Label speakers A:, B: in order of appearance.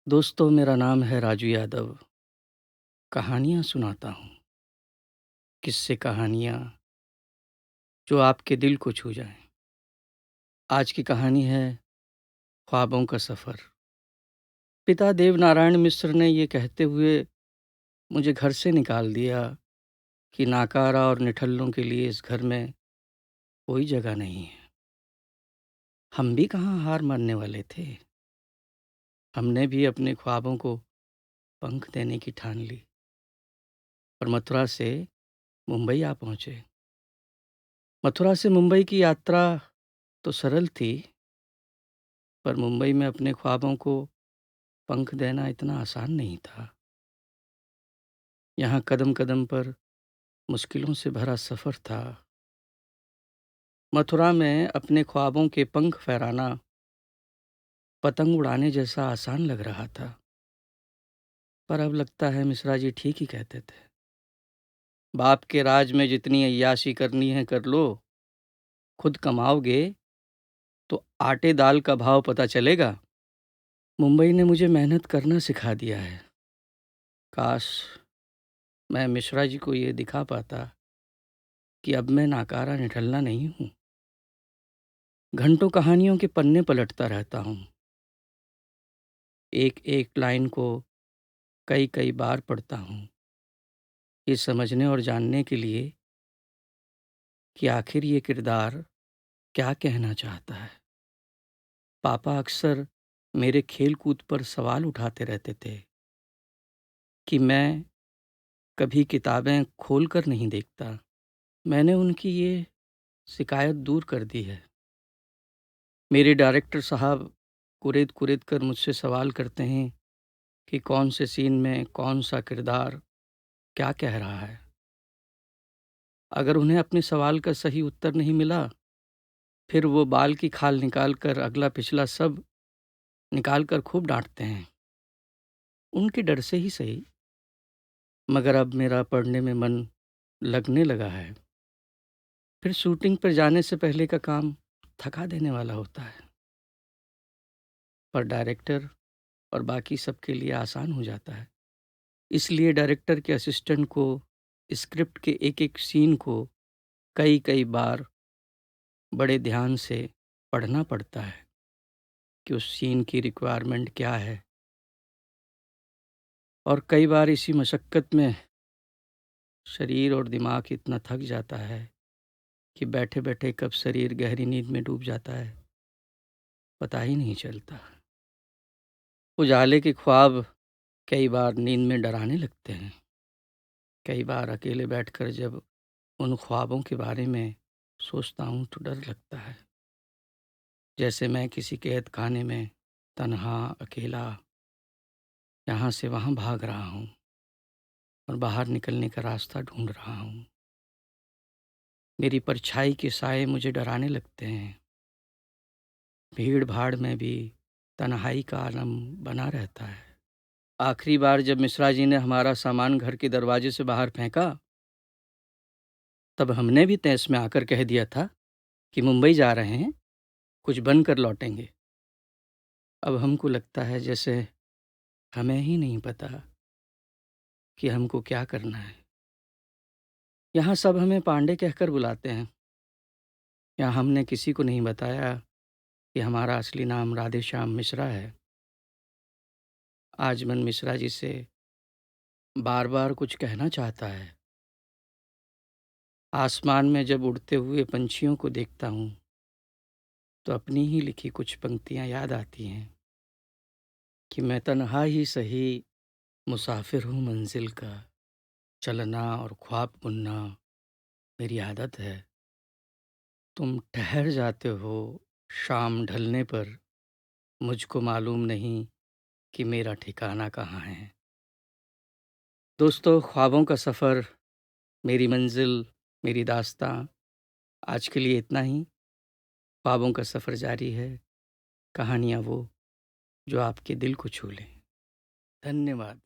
A: दोस्तों, मेरा नाम है राजू यादव। कहानियाँ सुनाता हूँ, किस्से कहानियाँ जो आपके दिल को छू जाएँ। आज की कहानी है ख्वाबों का सफ़र। पिता देवनारायण मिश्र ने ये कहते हुए मुझे घर से निकाल दिया कि नाकारा और निठल्लों के लिए इस घर में कोई जगह नहीं है। हम भी कहाँ हार मानने वाले थे। हमने भी अपने ख्वाबों को पंख देने की ठान ली और मथुरा से मुंबई आ पहुँचे। मथुरा से मुंबई की यात्रा तो सरल थी, पर मुंबई में अपने ख्वाबों को पंख देना इतना आसान नहीं था। यहाँ कदम-कदम पर मुश्किलों से भरा सफ़र था। मथुरा में अपने ख्वाबों के पंख फहराना पतंग उड़ाने जैसा आसान लग रहा था। पर अब लगता है मिश्रा जी ठीक ही कहते थे। बाप के राज में जितनी अय्याशी करनी है कर लो, खुद कमाओगे तो आटे दाल का भाव पता चलेगा। मुंबई ने मुझे मेहनत करना सिखा दिया है। काश मैं मिश्रा जी को ये दिखा पाता कि अब मैं नाकारा निठल्ला नहीं हूँ। घंटों कहानियों के पन्ने पलटता रहता हूँ। एक-एक लाइन को कई-कई बार पढ़ता हूँ, ये समझने और जानने के लिए कि आखिर ये किरदार क्या कहना चाहता है। पापा अक्सर मेरे खेल-कूद पर सवाल उठाते रहते थे कि मैं कभी किताबें खोल कर नहीं देखता। मैंने उनकी ये शिकायत दूर कर दी है। मेरे डायरेक्टर साहब कुरेद-कुरेद कर मुझसे सवाल करते हैं कि कौन से सीन में कौन-सा किरदार क्या कह रहा है। अगर उन्हें अपने सवाल का सही उत्तर नहीं मिला, फिर वो बाल की खाल निकाल कर अगला-पिछला सब निकाल कर खूब डाँटते हैं। उनके डर से ही सही, मगर अब मेरा पढ़ने में मन लगने लगा है। फिर शूटिंग पर जाने से पहले का काम थका देने वाला होता है, पर डायरेक्टर और बाकी सबके लिए आसान हो जाता है। इसलिए डायरेक्टर के असिस्टेंट को स्क्रिप्ट के एक-एक सीन को कई-कई बार बड़े ध्यान से पढ़ना पड़ता है कि उस सीन की रिक्वायरमेंट क्या है। और कई बार इसी मशक्कत में शरीर और दिमाग इतना थक जाता है कि बैठे-बैठे कब शरीर गहरी नींद में डूब जाता है, पता ही नहीं चलता। उजाले के ख्वाब कई बार नींद में डराने लगते हैं। कई बार अकेले बैठकर जब उन ख्वाबों के बारे में सोचता हूँ तो डर लगता है। जैसे मैं किसी कैद खाने में तन्हा, अकेला यहाँ से वहाँ भाग रहा हूँ और बाहर निकलने का रास्ता ढूँढ रहा हूँ। मेरी परछाई के साए मुझे डराने लगते हैं। भीड़-भाड़ में भी तन्हाई का आलम बना रहता है। आखिरी बार जब मिश्रा जी ने हमारा सामान घर के दरवाजे से बाहर फेंका, तब हमने भी तैस में आकर कह दिया था कि मुंबई जा रहे हैं, कुछ बनकर लौटेंगे। अब हमको लगता है जैसे हमें ही नहीं पता कि हमको क्या करना है। यहाँ सब हमें पांडे कहकर बुलाते हैं। यहाँ हमने किसी को नहीं बताया कि हमारा असली नाम राधेश्याम मिश्रा है। आज मन मिश्रा जी से बार-बार कुछ कहना चाहता है। आसमान में जब उड़ते हुए पंछियों को देखता हूँ, तो अपनी ही लिखी कुछ पंक्तियाँ याद आती हैं कि मैं तन्हा ही सही मुसाफिर हूँ मंजिल का, चलना और ख्वाब बुनना मेरी आदत है। तुम ठहर जाते हो शाम ढलने पर, मुझको मालूम नहीं कि मेरा ठिकाना कहाँ है। दोस्तों, ख्वाबों का सफ़र, मेरी मंजिल, मेरी दास्ताँ, आज के लिए इतना ही। ख्वाबों का सफ़र जारी है, कहानियाँ वो जो आपके दिल को छू लें। धन्यवाद।